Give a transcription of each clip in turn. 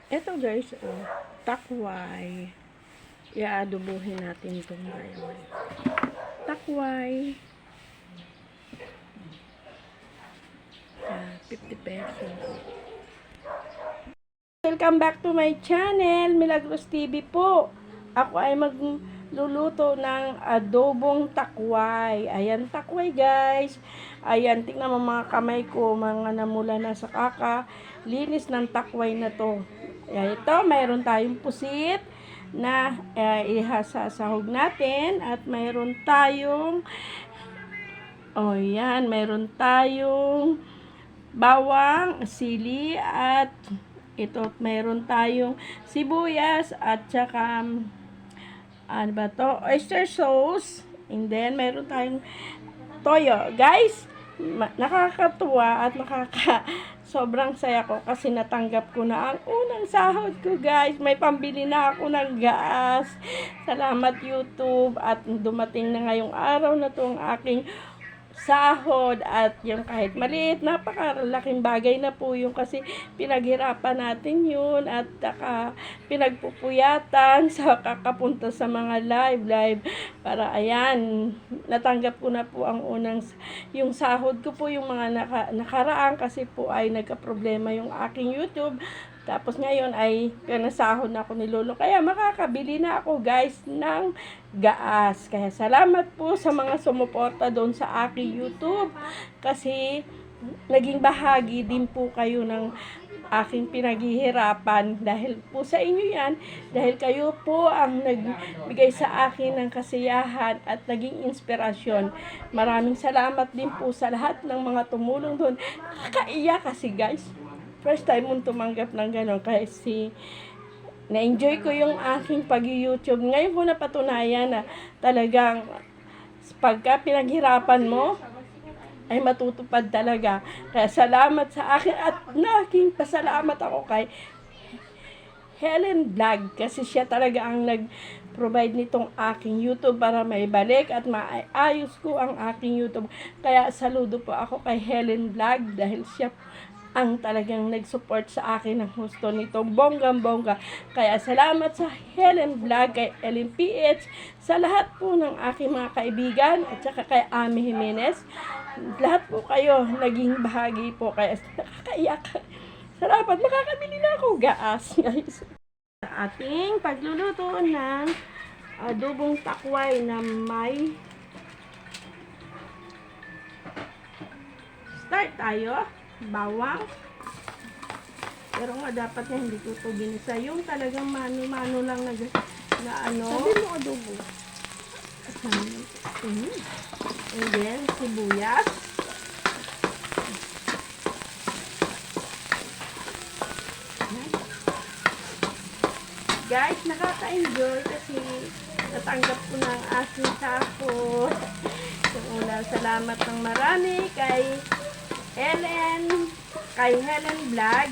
Eto guys, takway. Iaadobohin natin itong ngayon. Takway. 50 pesos. Welcome back to my channel, Milagros TV po. Ako ay magluluto ng adobong takway. Ayan, takway guys. Ayan, tingnan mo mga kamay ko, mga namula na sa linis ng takway na to. Ayan, ito, mayroon tayong pusit na ihasasahog natin at mayroon tayong mayroon tayong bawang, sili at ito, mayroon tayong sibuyas at saka ano ba to? Oyster sauce. And then, mayroon tayong toyo. Guys, nakakatuwa at sobrang saya ko kasi natanggap ko na ang unang sahod ko, guys. May pambili na ako ng gas. Salamat YouTube at dumating na ngayong araw na to ang aking sahod at yung kahit maliit, napakalaking bagay na po yung kasi pinaghirapan natin yun at pinagpupuyatan sa kakapunta sa mga live para ayan, natanggap ko na po ang yung sahod ko po yung mga nakaraan kasi po ay nagka-problema yung aking YouTube. Tapos ngayon ay pinasahod na ako ni Lolo. Kaya makakabili na ako guys ng gas. Kaya salamat po sa mga sumuporta doon sa aking YouTube. Kasi naging bahagi din po kayo ng aking pinaghihirapan. Dahil po sa inyo yan. Dahil kayo po ang nagbigay sa akin ng kasiyahan at naging inspirasyon. Maraming salamat din po sa lahat ng mga tumulong doon. Nakakaiyak kasi guys. First time mong tumanggap ng gano'n kasi na-enjoy ko yung aking pag-YouTube. Ngayon ko napatunayan na talagang pagka pinaghirapan mo, ay matutupad talaga. Kaya salamat sa akin at naging pasalamat ako kay Helen Vlog kasi siya talaga ang nag-provide nitong aking YouTube para maibalik at maayos ko ang aking YouTube. Kaya saludo po ako kay Helen Vlog dahil siya ang talagang nag-support sa akin ng gusto nito bonggang-bongga. Kaya salamat sa Helen Vlog, kay Ellen PH, sa lahat po ng aking mga kaibigan at saka kay Ami Jimenez. Lahat po kayo naging bahagi po. Kaya nakakaiyak. Salamat, makakabili na ako gas, guys. Sa ating pagluluto ng adobong takway na may start tayo. Bawang. Pero nga dapat na hindi ko ito ginisa. Yung talagang mano-mano lang na ano. Sabi mo adobo. And then, sibuyas. Guys, nakaka-enjoy kasi natanggap ko na ang aking sahod. So, salamat ng marami kay Helen Vlog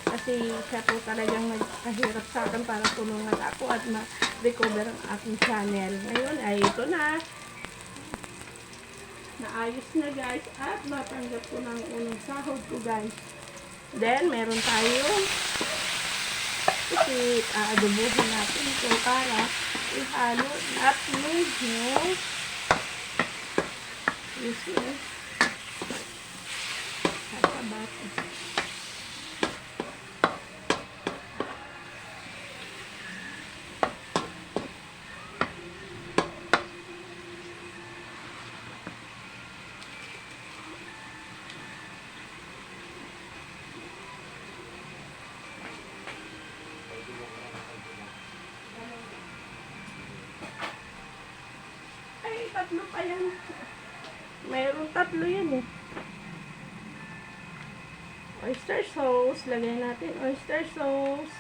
kasi siya po talagang nagkahirap sa akin para tulungan ako at ma-recover ang aking channel. Ngayon ay ito na. Naayos na guys at matanggap ko ng unang sahod ko guys. Then meron tayong pusit. Aadobohin natin ito para ihalo natin yung tatlo pa yan. Mayroong tatlo yan eh. Oyster sauce. Lagay natin oyster sauce.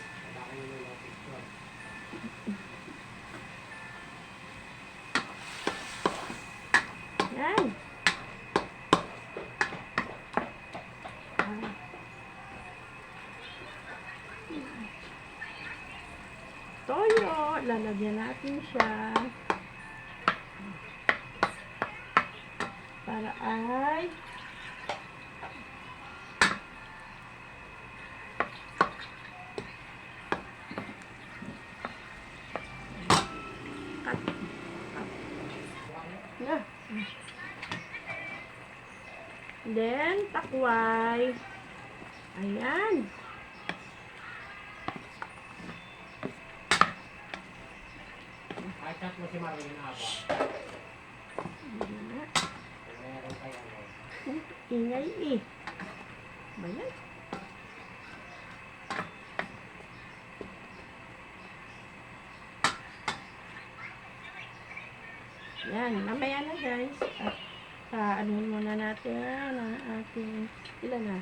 Yan. Toyo. Lalagyan natin siya. Para ay Then, takway. Ayan. Ay, chat mo si Marlene Aba. Ayan. Meron kayo ano. Ingay eh. Bayan. Yan, mamaya na guys. At ano muna natin ang ating, ilan na?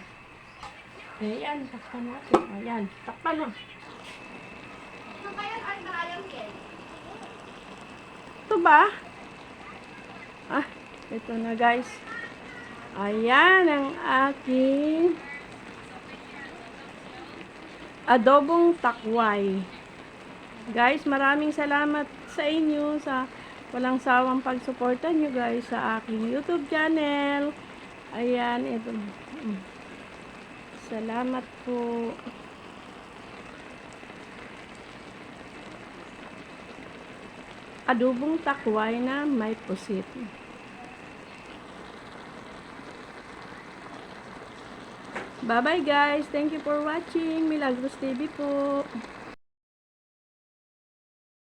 Ayan, takpan natin. Ayan, takpan na. Ito ba? Ah, ito na guys. Ayan ang aking adobong takway. Guys, maraming salamat sa inyo sa walang sawang pagsuporta nyo guys sa aking YouTube channel. Ayan, ito. Salamat po. Adobong takway na may pusit. Bye-bye guys. Thank you for watching. Milagros TV po.